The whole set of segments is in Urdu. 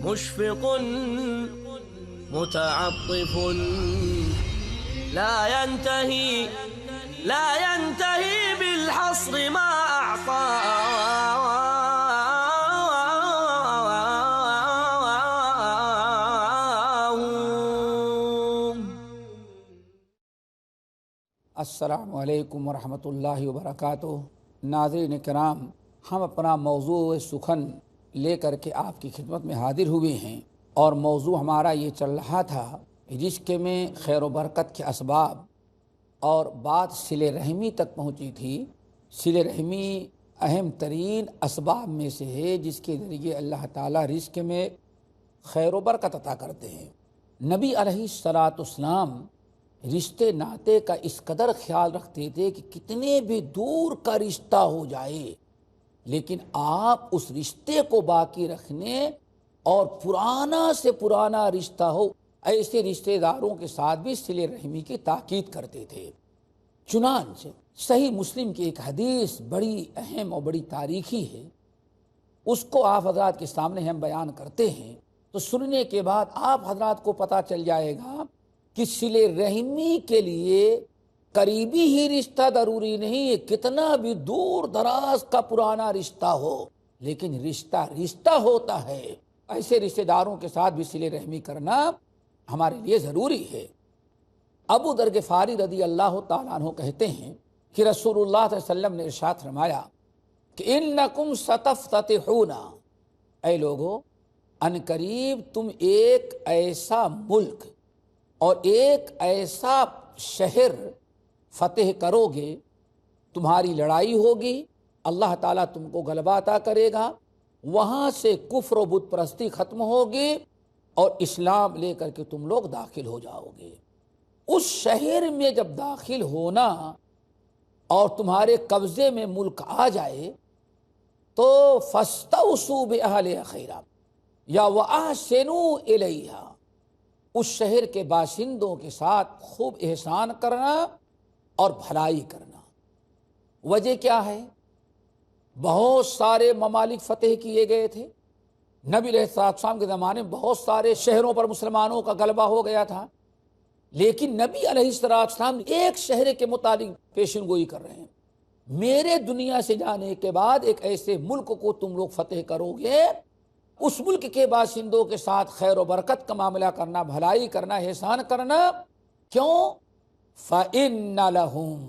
مشفق متعطف لا ينتهي بالحصر ما أعطى. السلام علیکم ورحمۃ اللہ وبرکاتہ. ناظرین کرام، ہم اپنا موضوع سخن لے کر کے آپ کی خدمت میں حاضر ہوئے ہیں، اور موضوع ہمارا یہ چل رہا تھا رزق میں خیر و برکت کے اسباب، اور بات صلہ رحمی تک پہنچی تھی. صلہ رحمی اہم ترین اسباب میں سے ہے جس کے ذریعے اللہ تعالیٰ رزق میں خیر و برکت عطا کرتے ہیں. نبی علیہ السلام رشتے ناطے کا اس قدر خیال رکھتے تھے کہ کتنے بھی دور کا رشتہ ہو جائے لیکن آپ اس رشتے کو باقی رکھنے اور پرانا سے پرانا رشتہ ہو ایسے رشتہ داروں کے ساتھ بھی صلہ رحمی کی تاکید کرتے تھے. چنانچہ صحیح مسلم کی ایک حدیث بڑی اہم اور بڑی تاریخی ہے، اس کو آپ حضرات کے سامنے ہم بیان کرتے ہیں تو سننے کے بعد آپ حضرات کو پتہ چل جائے گا کہ صلہ رحمی کے لیے قریبی ہی رشتہ ضروری نہیں ہے، کتنا بھی دور دراز کا پرانا رشتہ ہو لیکن رشتہ ہوتا ہے. ایسے رشتہ داروں کے ساتھ بھی صلہ رحمی کرنا ہمارے لیے ضروری ہے. ابو ذر غفاری رضی اللہ تعالیٰ عنہ کہتے ہیں کہ رسول اللہ صلی اللہ علیہ وسلم نے ارشاد فرمایا کہ انکم ستفتتحون، اے لوگو ان قریب تم ایک ایسا ملک اور ایک ایسا شہر فتح کرو گے، تمہاری لڑائی ہوگی، اللہ تعالیٰ تم کو غلبہ عطا کرے گا، وہاں سے کفر و بت پرستی ختم ہوگی اور اسلام لے کر کے تم لوگ داخل ہو جاؤ گے. اس شہر میں جب داخل ہونا اور تمہارے قبضے میں ملک آ جائے تو فاستوصوا بأہلہا خیرا یا وأحسنوا الیہا، اس شہر کے باشندوں کے ساتھ خوب احسان کرنا اور بھلائی کرنا. وجہ کیا ہے؟ بہت سارے ممالک فتح کیے گئے تھے، نبی علیہ السلام کے زمانے میں بہت سارے شہروں پر مسلمانوں کا غلبہ ہو گیا تھا، لیکن نبی علیہ السلام ایک شہر کے متعلق پیشن گوئی کر رہے ہیں. میرے دنیا سے جانے کے بعد ایک ایسے ملک کو تم لوگ فتح کرو گے، اس ملک کے باشندوں کے ساتھ خیر و برکت کا معاملہ کرنا، بھلائی کرنا، احسان کرنا. کیوں؟ فَإِنَّ لَهُمْ،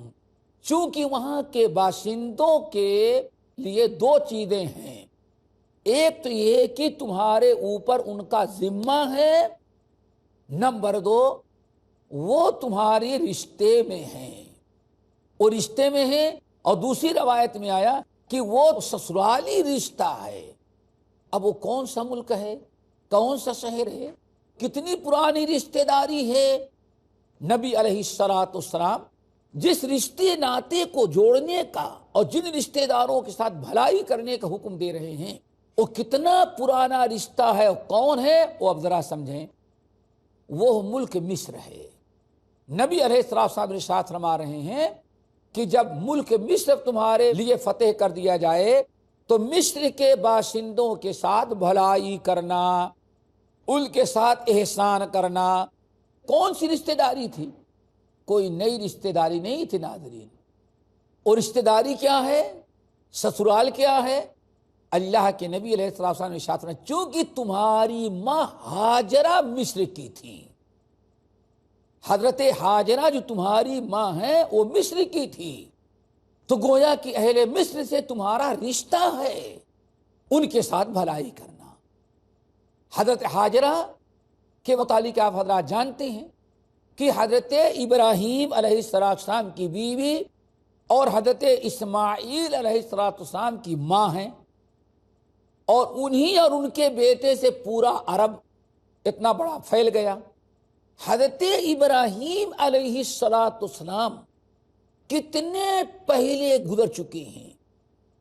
چونکہ وہاں کے باشندوں کے لیے دو چیزیں ہیں. ایک تو یہ کہ تمہارے اوپر ان کا ذمہ ہے، نمبر دو وہ تمہارے رشتے میں ہیں، وہ رشتے میں ہیں، اور دوسری روایت میں آیا کہ وہ سسرالی رشتہ ہے. اب وہ کون سا ملک ہے، کون سا شہر ہے، کتنی پرانی رشتہ داری ہے؟ نبی علیہ السلام جس رشتے ناطے کو جوڑنے کا اور جن رشتہ داروں کے ساتھ بھلائی کرنے کا حکم دے رہے ہیں وہ کتنا پرانا رشتہ ہے، کون ہے وہ اب ذرا سمجھیں. وہ ملک مصر ہے. نبی علیہ السلام ارشاد فرما رہے ہیں کہ جب ملک مصر تمہارے لیے فتح کر دیا جائے تو مصر کے باشندوں کے ساتھ بھلائی کرنا، ان کے ساتھ احسان کرنا. کون سی رشتہ داری تھی؟ کوئی نئی رشتہ داری نہیں تھی ناظرین. اور رشتہ داری کیا ہے، سسرال کیا ہے؟ اللہ کے نبی علیہ السلام نے ارشاد فرمایا چونکہ تمہاری ماں ہاجرہ مصر کی تھی، حضرت ہاجرہ جو تمہاری ماں ہے وہ مصر کی تھی، تو گویا کہ اہل مصر سے تمہارا رشتہ ہے، ان کے ساتھ بھلائی کرنا. حضرت ہاجرہ کے متعلق آپ حضرات جانتے ہیں کہ حضرت ابراہیم علیہ السلام کی بیوی اور حضرت اسماعیل علیہ السلام کی ماں ہیں، اور انہی اور ان کے بیٹے سے پورا عرب اتنا بڑا پھیل گیا. حضرت ابراہیم علیہ السلام کتنے پہلے گزر چکے ہیں.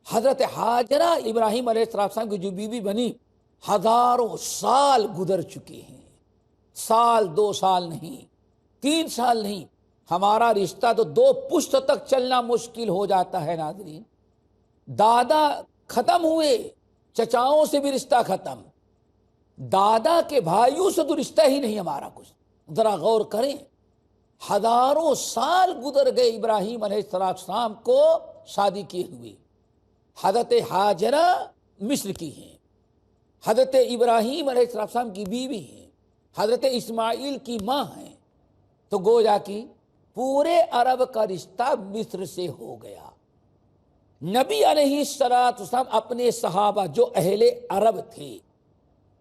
حضرت ہاجرہ ابراہیم علیہ السلام کی جو بیوی بنی ہزاروں سال گزر چکے ہیں. سال 2 سال نہیں، 3 سال نہیں، ہمارا رشتہ تو 2 پشت تک چلنا مشکل ہو جاتا ہے ناظرین. دادا ختم ہوئے، چچاؤں سے بھی رشتہ ختم، دادا کے بھائیوں سے تو رشتہ ہی نہیں ہمارا کچھ. ذرا غور کریں، ہزاروں سال گزر گئے ابراہیم علیہ السلام کو شادی کیے ہوئے. حضرت ہاجرہ مصر کی ہیں، حضرت ابراہیم علیہ السلام کی بیوی ہیں، حضرت اسماعیل کی ماں ہیں. تو گویا کہ پورے عرب کا رشتہ مصر سے ہو گیا. نبی علیہ السلام اپنے صحابہ جو اہل عرب تھے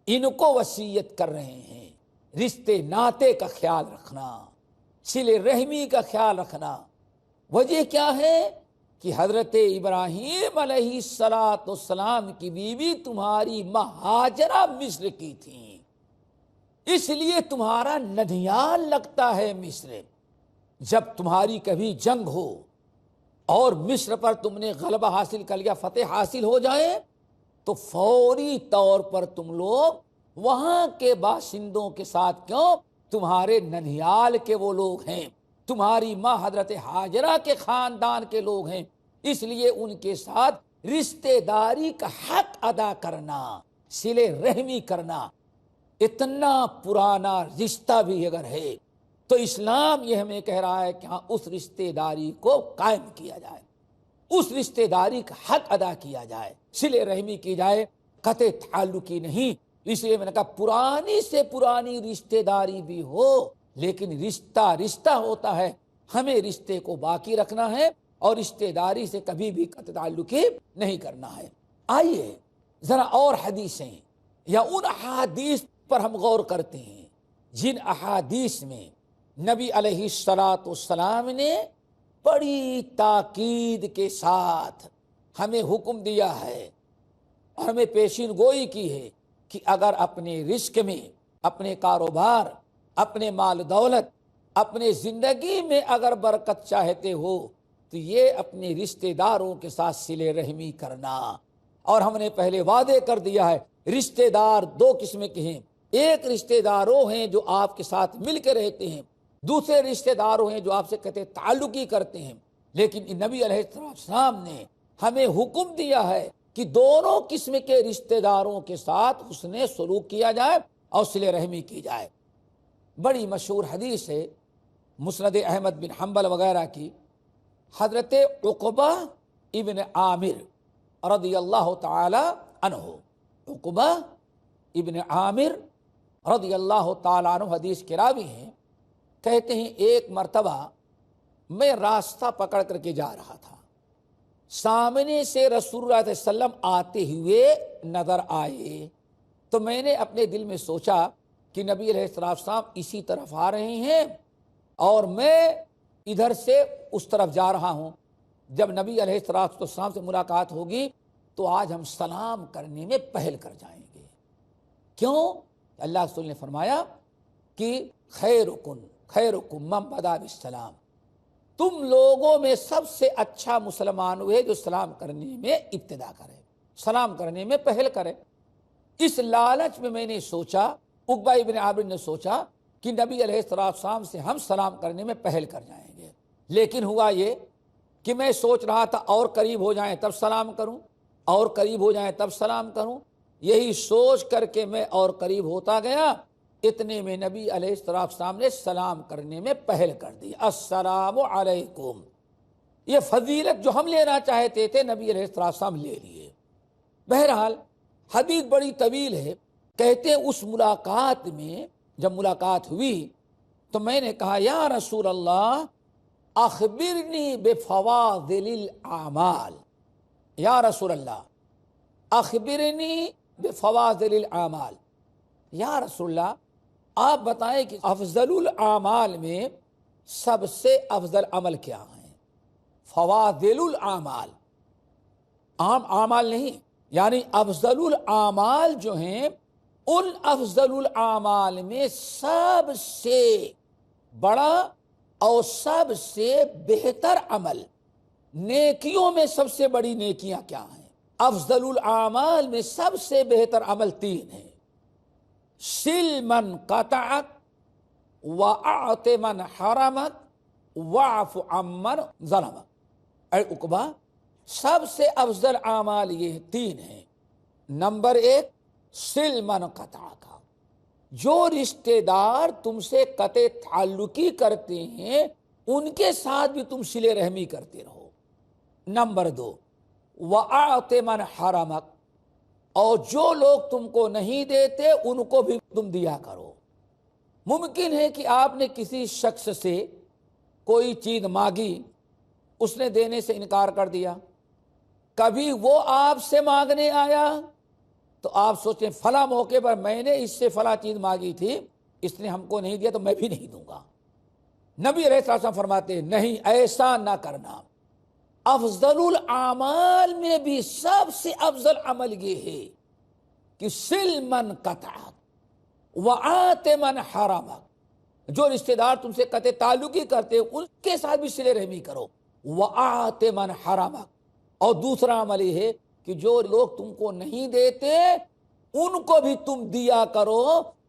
ان کو وصیت کر رہے ہیں رشتے ناطے کا خیال رکھنا، صلہ رحمی کا خیال رکھنا. وجہ کیا ہے کہ حضرت ابراہیم علیہ السلام کی بیوی تمہاری ماں ہاجرہ مصر کی تھیں، اس لیے تمہارا ندیال لگتا ہے مصر. جب تمہاری کبھی جنگ ہو اور مصر پر تم نے غلبہ حاصل کر لیا، فتح حاصل ہو جائے، تو فوری طور پر تم لوگ وہاں کے باشندوں کے ساتھ، کیوں؟ تمہارے ننھیال کے وہ لوگ ہیں، تمہاری ماں حضرت ہاجرہ کے خاندان کے لوگ ہیں، اس لیے ان کے ساتھ رشتہ داری کا حق ادا کرنا، صلہ رحمی کرنا. اتنا پرانا رشتہ بھی اگر ہے تو اسلام یہ ہمیں کہہ رہا ہے کہ ہاں اس رشتہ داری کو قائم کیا جائے، اس رشتہ داری کا حق ادا کیا جائے، صلہ رحمی کی جائے، قطع تعلقی نہیں. اس لیے میں نے کہا پرانی سے پرانی رشتہ داری بھی ہو لیکن رشتہ ہوتا ہے، ہمیں رشتے کو باقی رکھنا ہے اور رشتہ داری سے کبھی بھی قطع تعلقی نہیں کرنا ہے. آئیے ذرا اور حدیثیں یا ان احادیث پر ہم غور کرتے ہیں جن احادیث میں نبی علیہ السلام نے بڑی تاکید کے ساتھ ہمیں حکم دیا ہے اور ہمیں پیشین گوئی کی ہے کہ اگر اپنے رزق میں، اپنے کاروبار، اپنے مال دولت، اپنے زندگی میں اگر برکت چاہتے ہو تو یہ اپنے رشتہ داروں کے ساتھ صلہ رحمی کرنا. اور ہم نے پہلے وعدے کر دیا ہے رشتہ دار دو قسم کے ہیں، ایک رشتہ داروں ہیں جو آپ کے ساتھ مل کے رہتے ہیں، دوسرے رشتہ داروں ہیں جو آپ سے قطع تعلقی کرتے ہیں. لیکن نبی علیہ السلام نے ہمیں حکم دیا ہے کہ دونوں قسم کے رشتہ داروں کے ساتھ حسن سلوک کیا جائے اور صلہ رحمی کی جائے. بڑی مشہور حدیث ہے مسند احمد بن حنبل وغیرہ کی، حضرت عقبہ ابن عامر رضی اللہ تعالی عنہ، عقبہ ابن عامر رضی اللہ تعالی عنہ حدیث کے راوی ہیں. کہتے ہیں ایک مرتبہ میں راستہ پکڑ کر کے جا رہا تھا، سامنے سے رسول اللہ صلی اللہ علیہ وسلم آتے ہوئے نظر آئے، تو میں نے اپنے دل میں سوچا کہ نبی علیہ السلام اسی طرف آ رہے ہیں اور میں ادھر سے اس طرف جا رہا ہوں. جب نبی علیہ السلام سے ملاقات ہوگی تو آج ہم سلام کرنے میں پہل کر جائیں گے. کیوں؟ اللہ رسول نے فرمایا کہ خیرکم من بدا بالسلام، تم لوگوں میں سب سے اچھا مسلمان وہ ہے جو سلام کرنے میں ابتدا کرے، سلام کرنے میں پہل کرے. اس لالچ میں نے سوچا، عقبہ ابن عامر نے سوچا کہ نبی علیہ السلام سے ہم سلام کرنے میں پہل کر جائیں گے. لیکن ہوا یہ کہ میں سوچ رہا تھا اور قریب ہو جائیں تب سلام کروں، اور قریب ہو جائیں تب سلام کروں. یہی سوچ کر کے میں اور قریب ہوتا گیا، اتنے میں نبی علیہ السلام نے سلام کرنے میں پہل کر دی، السلام علیکم. یہ فضیلت جو ہم لینا چاہتے تھے نبی علیہ السلام لے لیے. بہرحال حدیث بڑی طویل ہے. کہتے ہیں اس ملاقات میں جب ملاقات ہوئی تو میں نے کہا یا رسول اللہ اخبرنی بفواضل الاعمال، یا رسول اللہ اخبرنی بفواضل الاعمال، یا رسول اللہ آپ بتائیں کہ افضل الاعمال میں سب سے افضل عمل کیا ہیں؟ فواضل الاعمال، عام اعمال نہیں، یعنی افضل الاعمال جو ہیں ان افضل الاعمال میں سب سے بڑا اور سب سے بہتر عمل، نیکیوں میں سب سے بڑی نیکیاں کیا ہیں؟ افضل الاعمال میں سب سے بہتر عمل تین ہیں، سل من قطعک واعط من حرمک واعف عمن ظلمک. اے عقبہ سب سے افضل اعمال یہ تین ہیں. نمبر ایک سل من قطعک، جو رشتے دار تم سے قطع تعلقی کرتے ہیں ان کے ساتھ بھی تم صلہ رحمی کرتے رہو۔ نمبر 2، وَأَعْطِ مَنْ حَرَمَكَ، اور جو لوگ تم کو نہیں دیتے ان کو بھی تم دیا کرو۔ ممکن ہے کہ آپ نے کسی شخص سے کوئی چیز مانگی، اس نے دینے سے انکار کر دیا، کبھی وہ آپ سے مانگنے آیا تو آپ سوچیں فلاں موقع پر میں نے اس سے فلاں چیز مانگی تھی، اس نے ہم کو نہیں دیا تو میں بھی نہیں دوں گا۔ نبی علیہ السلام فرماتے ہیں نہیں، ایسا نہ کرنا۔ افضل الاعمال میں بھی سب سے افضل عمل یہ ہے کہ سل من قطعک وآت من حرمک، جو رشتہ دار تم سے قطع تعلقی کرتے ہیں ان کے ساتھ بھی صلہ رحمی کرو۔ وآت من حرمک، اور دوسرا عمل یہ ہے کہ جو لوگ تم کو نہیں دیتے ان کو بھی تم دیا کرو،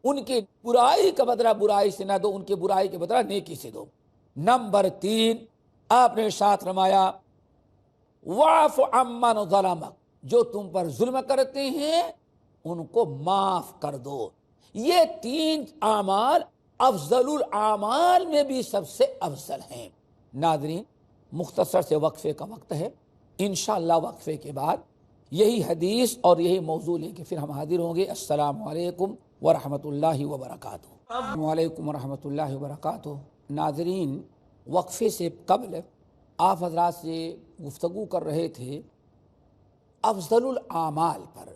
ان کی برائی کا بدلہ برائی سے نہ دو، ان کی برائی کے بدلہ نیکی سے دو۔ نمبر 3، آپ نے ارشاد فرمایا واعف عمن ظلمک، جو تم پر ظلم کرتے ہیں ان کو معاف کر دو۔ یہ 3 اعمال افضل الاعمال میں بھی سب سے افضل ہیں۔ ناظرین، مختصر سے وقفے کا وقت ہے، انشاءاللہ وقفے کے بعد یہی حدیث اور یہی موضوع لے کے پھر ہم حاضر ہوں گے۔ السلام علیکم ورحمۃ اللہ وبرکاتہ۔ السلام علیکم ورحمۃ اللہ وبرکاتہ۔ ناظرین، وقفے سے قبل آپ حضرات سے گفتگو کر رہے تھے افضل الاعمال پر،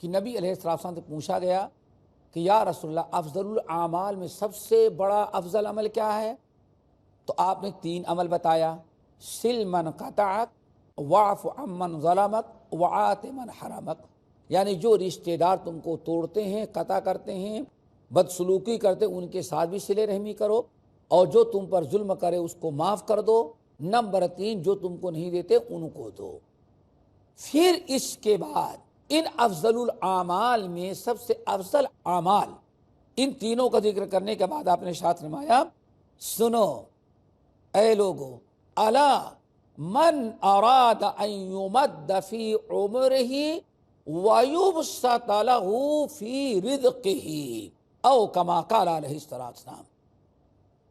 کہ نبی علیہ السلام سے پوچھا گیا کہ یا رسول اللہ افضل الاعمال میں سب سے بڑا افضل عمل کیا ہے؟ تو آپ نے 3 عمل بتایا، سل من قطعک، واعف عمن ظلمک، وآت من حرمک، یعنی جو رشتہ دار تم کو توڑتے ہیں، قطع کرتے ہیں، بدسلوکی کرتے ان کے ساتھ بھی صلہ رحمی کرو، اور جو تم پر ظلم کرے اس کو معاف کر دو۔ نمبر 3، جو تم کو نہیں دیتے ان کو دو۔ پھر اس کے بعد ان افضل الاعمال میں سب سے افضل اعمال، ان تینوں کا ذکر کرنے کے بعد آپ نے ارشاد فرمایا سنو اے لوگو، الا من اراد ان یمد فی عمرہ ویبسط لہ فی رزقہ، او کما قال علیہ السلام۔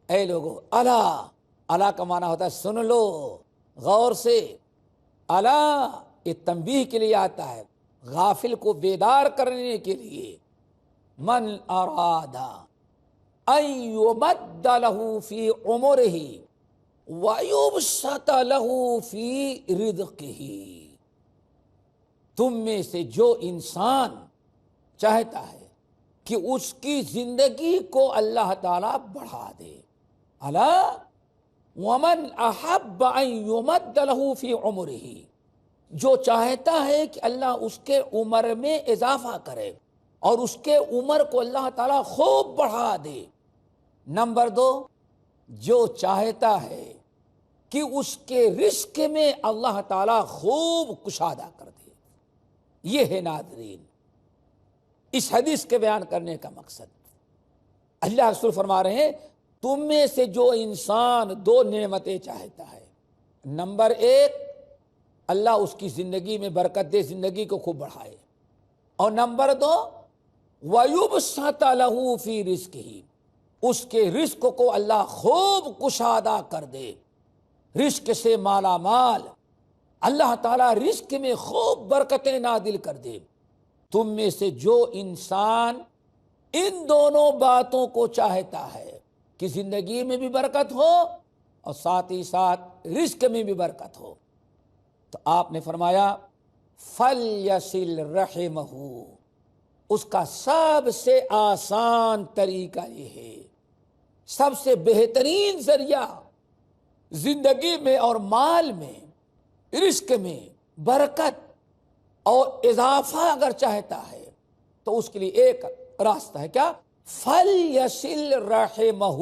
اے لوگو، الا کا معنی ہوتا ہے سن لو غور سے، الا یہ تنبیہ کے لیے آتا ہے، غافل کو بیدار کرنے کے لیے۔ من اراد ان یمد لہ فی عمرہ ویبسط لہ فی رزقہ، تم میں سے جو انسان چاہتا ہے کہ اس کی زندگی کو اللہ تعالیٰ بڑھا دے، الا ومن احب ان یمد لہ فی عمرہ، جو چاہتا ہے کہ اللہ اس کے عمر میں اضافہ کرے اور اس کے عمر کو اللہ تعالیٰ خوب بڑھا دے۔ نمبر 2، جو چاہتا ہے کہ اس کے رزق میں اللہ تعالیٰ خوب کشادہ کر دے۔ یہ ہے ناظرین اس حدیث کے بیان کرنے کا مقصد۔ اللہ رسول فرما رہے ہیں تم میں سے جو انسان 2 نعمتیں چاہتا ہے، نمبر 1 اللہ اس کی زندگی میں برکت دے، زندگی کو خوب بڑھائے، اور نمبر 2 وَيُبْسَطَ لَهُ فِي رِزْقِهِ، اس کے رزق کو اللہ خوب کشادہ کر دے، رزق سے مالا مال، اللہ تعالیٰ رزق میں خوب برکتیں نازل کر دے۔ تم میں سے جو انسان ان دونوں باتوں کو چاہتا ہے کہ زندگی میں بھی برکت ہو اور ساتھ ہی ساتھ رزق میں بھی برکت ہو، تو آپ نے فرمایا فَلْيَصِلْ رَحِمَهُ، اس کا سب سے آسان طریقہ یہ ہے، سب سے بہترین ذریعہ زندگی میں اور مال میں، رزق میں برکت اور اضافہ اگر چاہتا ہے تو اس کے لیے ایک راستہ ہے، کیا؟ فَلْيَصِلْ رَحِمَهُ،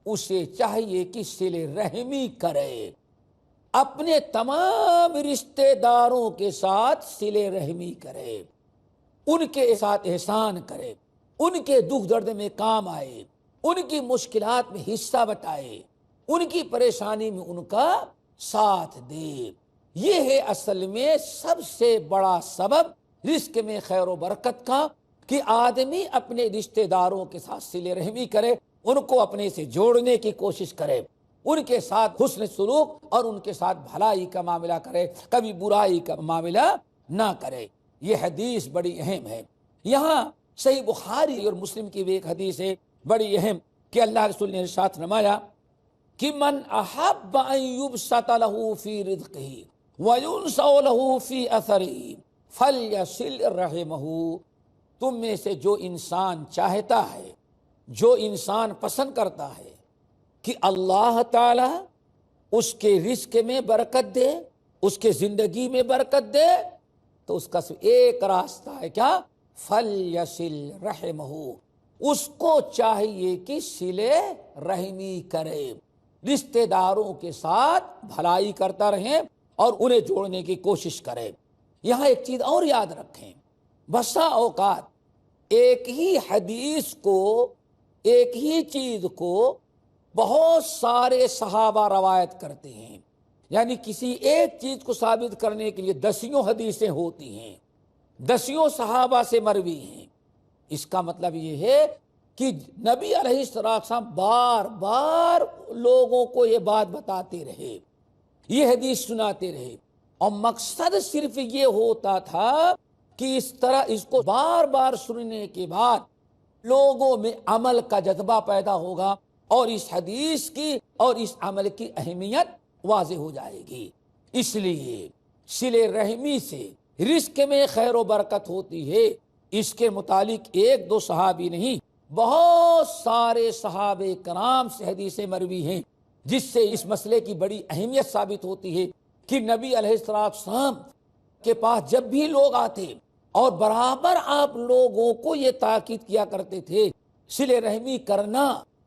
اسے چاہیے کہ صلہ رحمی کرے، اپنے تمام رشتہ داروں کے ساتھ صلہ رحمی کرے، ان کے ساتھ احسان کرے، ان کے دکھ درد میں کام آئے، ان کی مشکلات میں حصہ بٹائے، ان کی پریشانی میں ان کا ساتھ دے۔ یہ ہے اصل میں سب سے بڑا سبب رزق میں خیر و برکت کا، کہ آدمی اپنے رشتہ داروں کے ساتھ صلہ رحمی کرے، ان کو اپنے سے جوڑنے کی کوشش کرے، ان کے ساتھ حسن سلوک اور ان کے ساتھ بھلائی کا معاملہ کرے، کبھی برائی کا معاملہ نہ کرے۔ یہ حدیث بڑی اہم ہے۔ یہاں صحیح بخاری اور مسلم کی بھی ایک حدیث ہے بڑی اہم، کہ اللہ رسول نے ارشاد فرمایا کہ من احب ان یبسط له فی رزقہ وینسأ له فی اثرہ فلیصل رحمہ۔ تم میں سے جو انسان چاہتا ہے، جو انسان پسند کرتا ہے کہ اللہ تعالی اس کے رزق میں برکت دے، اس کے زندگی میں برکت دے، تو اس کا صرف ایک راستہ ہے، کیا؟ فلیصل رحمہ، اس کو چاہیے کہ صلہ رحمی کرے، رشتہ داروں کے ساتھ بھلائی کرتا رہے اور انہیں جوڑنے کی کوشش کرے۔ یہاں ایک چیز اور یاد رکھیں، بسا اوقات ایک ہی حدیث کو، ایک ہی چیز کو بہت سارے صحابہ روایت کرتے ہیں، یعنی کسی ایک چیز کو ثابت کرنے کے لیے دسیوں حدیثیں ہوتی ہیں، دسیوں صحابہ سے مروی ہیں۔ اس کا مطلب یہ ہے کہ نبی علیہ السلام بار بار لوگوں کو یہ بات بتاتے رہے، یہ حدیث سناتے رہے، اور مقصد صرف یہ ہوتا تھا کہ اس طرح اس کو بار بار سننے کے بعد لوگوں میں عمل کا جذبہ پیدا ہوگا اور اس حدیث کی اور اس عمل کی اہمیت واضح ہو جائے گی۔ اس لیے صلہ رحمی سے رزق میں خیر و برکت ہوتی ہے۔ اس کے متعلق ایک دو صحابی نہیں، بہت سارے صحابہ کرام سے حدیثیں مروی ہیں، جس سے اس مسئلے کی بڑی اہمیت ثابت ہوتی ہے کہ نبی علیہ السلام کے پاس جب بھی لوگ آتے اور برابر آپ لوگوں کو یہ تاکید کیا کرتے تھے، صلہ رحمی کرنا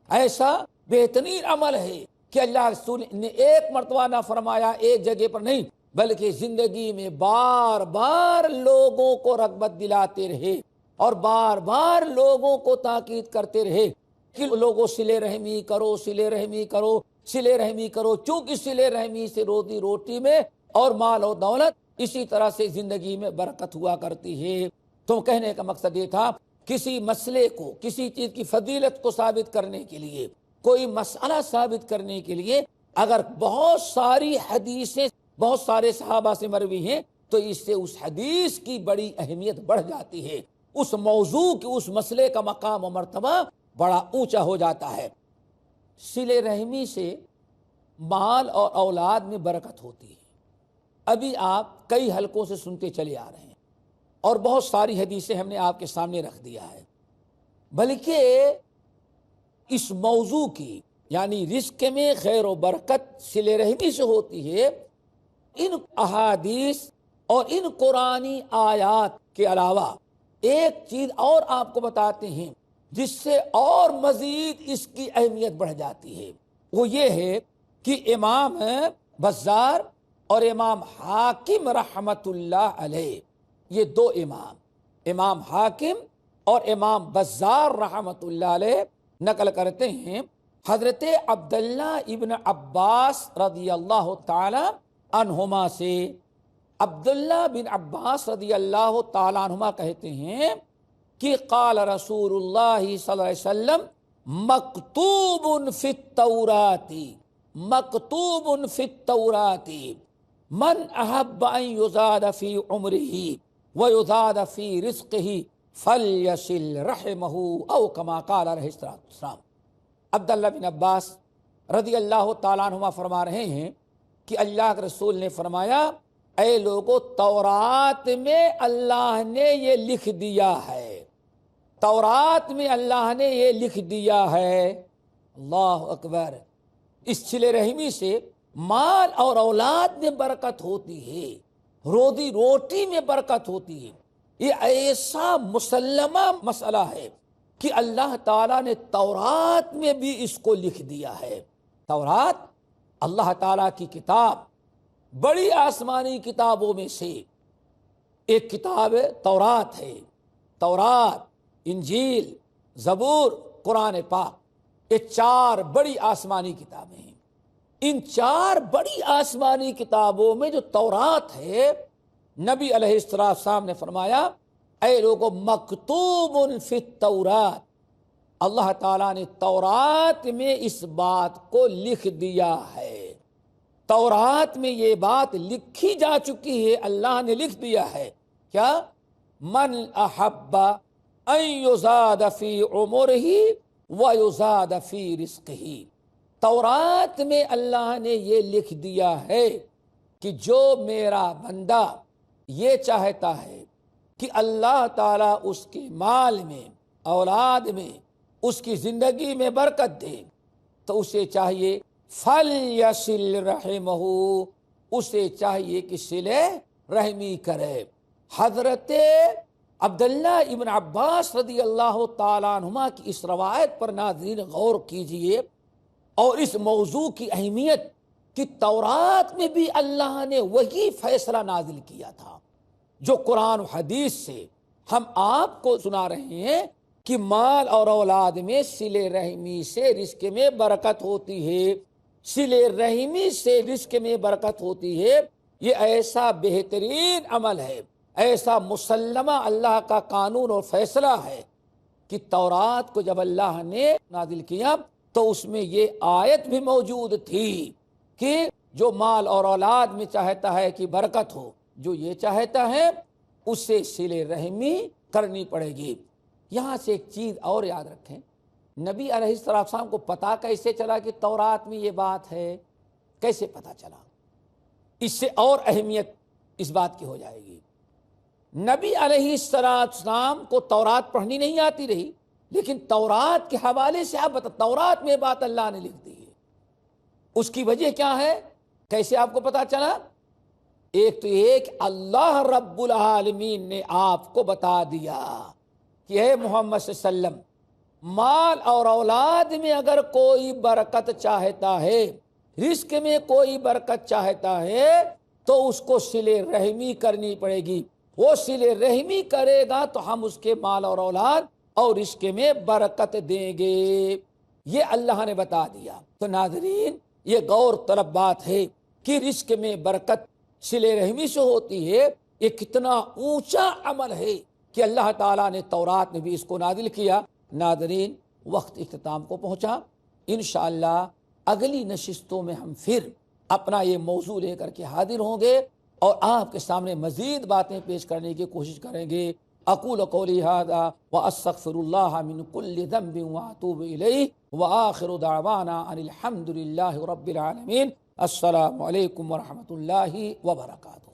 ایسا بہترین عمل ہے کہ اللہ رسول نے ایک مرتبہ نہ فرمایا، ایک جگہ پر نہیں، بلکہ زندگی میں بار بار لوگوں کو رغبت دلاتے رہے اور بار بار لوگوں کو تاکید کرتے رہے کہ لوگوں صلہ رحمی کرو، صلہ رحمی کرو، صلہ رحمی کرو، چونکہ صلہ رحمی سے روزی روٹی میں اور مال و دولت اسی طرح سے زندگی میں برکت ہوا کرتی ہے۔ تو کہنے کا مقصد یہ تھا، کسی مسئلے کو، کسی چیز کی فضیلت کو ثابت کرنے کے لیے، کوئی مسئلہ ثابت کرنے کے لیے اگر بہت ساری حدیثیں بہت سارے صحابہ سے مروی ہیں تو اس سے اس حدیث کی بڑی اہمیت بڑھ جاتی ہے، اس موضوع کی، اس مسئلے کا مقام و مرتبہ بڑا اونچا ہو جاتا ہے۔ صلہ رحمی سے مال اور اولاد میں برکت ہوتی ہے۔ ابھی آپ کئی حلقوں سے سنتے چلے آ رہے ہیں اور بہت ساری حدیثیں ہم نے آپ کے سامنے رکھ دیا ہے، بلکہ اس موضوع کی یعنی رزق میں خیر و برکت صلہ رحمی سے ہوتی ہے۔ ان احادیث اور ان قرآنی آیات کے علاوہ ایک چیز اور آپ کو بتاتے ہیں جس سے اور مزید اس کی اہمیت بڑھ جاتی ہے، وہ یہ ہے کہ امام بزار اور امام حاکم رحمت اللہ علیہ، یہ دو امام حاکم اور امام بزار رحمت اللہ علیہ نقل کرتے ہیں حضرت عبداللہ ابن عباس رضی اللہ تعالی عنہما سے۔ عبداللہ بن عباس رضی اللہ تعالی عنہما کہتے ہیں کہ قال رسول اللہ صلی اللہ علیہ وسلم مکتوب فی التوراۃ، مکتوب فی التوراۃ من احب ان یزاد فی عمرہ ویزاد فی رزقہ فلیصل رحمہ او کما قال علیہ السلام۔ عبداللہ بن عباس رضی اللہ تعالیٰ عنہما فرما رہے ہیں کہ اللہ کے رسول نے فرمایا، اے لوگو، تورات میں اللہ نے یہ لکھ دیا ہے، تورات میں اللہ نے یہ لکھ دیا ہے، اللہ اکبر، اس صلہ رحمی سے مال اور اولاد میں برکت ہوتی ہے، روزی روٹی میں برکت ہوتی ہے۔ یہ ایسا مسلمہ مسئلہ ہے کہ اللہ تعالیٰ نے تورات میں بھی اس کو لکھ دیا ہے۔ تورات اللہ تعالیٰ کی کتاب، بڑی آسمانی کتابوں میں سے ایک کتاب تورات ہے۔ تورات، انجیل، زبور، قرآن پاک، یہ چار بڑی آسمانی کتابیں ہیں۔ ان چار بڑی آسمانی کتابوں میں جو تورات ہے، نبی علیہ السلام نے فرمایا، اے لوگو مکتوب فی التورات، اللہ تعالیٰ نے تورات میں اس بات کو لکھ دیا ہے، تورات میں یہ بات لکھی جا چکی ہے، اللہ نے لکھ دیا ہے کیا؟ من احب ان یزاد فی عمرہ ویزاد فی رزقہ، تورات میں اللہ نے یہ لکھ دیا ہے کہ جو میرا بندہ یہ چاہتا ہے کہ اللہ تعالیٰ اس کے مال میں، اولاد میں، اس کی زندگی میں برکت دے، تو اسے چاہیے فَلْيَصِلْ رَحِمَهُ، اسے چاہیے کہ صلہ رحمی کرے۔ حضرت عبداللہ ابن عباس رضی اللہ تعالیٰ عنہما کی اس روایت پر ناظرین غور کیجئے، اور اس موضوع کی اہمیت کہ تورات میں بھی اللہ نے وہی فیصلہ نازل کیا تھا جو قرآن و حدیث سے ہم آپ کو سنا رہے ہیں کہ مال اور اولاد میں صلہ رحمی سے رزق میں برکت ہوتی ہے، صلہ رحمی سے رزق میں برکت ہوتی ہے۔ یہ ایسا بہترین عمل ہے، ایسا مسلمہ اللہ کا قانون اور فیصلہ ہے کہ تورات کو جب اللہ نے نازل کیا تو اس میں یہ آیت بھی موجود تھی کہ جو مال اور اولاد میں چاہتا ہے کہ برکت ہو، جو یہ چاہتا ہے اسے صلہ رحمی کرنی پڑے گی۔ یہاں سے ایک چیز اور یاد رکھیں، نبی علیہ السلام کو پتہ کیسے چلا کہ تورات میں یہ بات ہے؟ کیسے پتہ چلا؟ اس سے اور اہمیت اس بات کی ہو جائے گی۔ نبی علیہ السلام کو تورات پڑھنی نہیں آتی رہی، لیکن تورات کے حوالے سے آپ بتا، تورات میں بات اللہ نے لکھ دی ہے، اس کی وجہ کیا ہے؟ کیسے آپ کو پتا چلا؟ ایک تو ایک اللہ رب العالمین نے آپ کو بتا دیا کہ اے محمد صلی اللہ علیہ وسلم، مال اور اولاد میں اگر کوئی برکت چاہتا ہے، رزق میں کوئی برکت چاہتا ہے، تو اس کو صلہ رحمی کرنی پڑے گی۔ وہ صلہ رحمی کرے گا تو ہم اس کے مال اور اولاد اور رزق میں برکت دیں گے، یہ اللہ نے بتا دیا۔ تو ناظرین، یہ غور طلب بات ہے کہ رزق میں برکت صلہ رحمی سے ہوتی ہے۔ یہ کتنا اونچا عمل ہے کہ اللہ تعالیٰ نے تورات میں بھی اس کو نازل کیا۔ ناظرین، وقت اختتام کو پہنچا، انشاءاللہ اگلی نشستوں میں ہم پھر اپنا یہ موضوع لے کر کے حاضر ہوں گے اور آپ کے سامنے مزید باتیں پیش کرنے کی کوشش کریں گے۔ اقول قولی ھذا واستغفر اللہ من کل ذنب واتوب الیہ وآخر دعوانا ان الحمد للہ رب العالمین۔ السلام علیکم ورحمۃ اللہ وبرکاتہ۔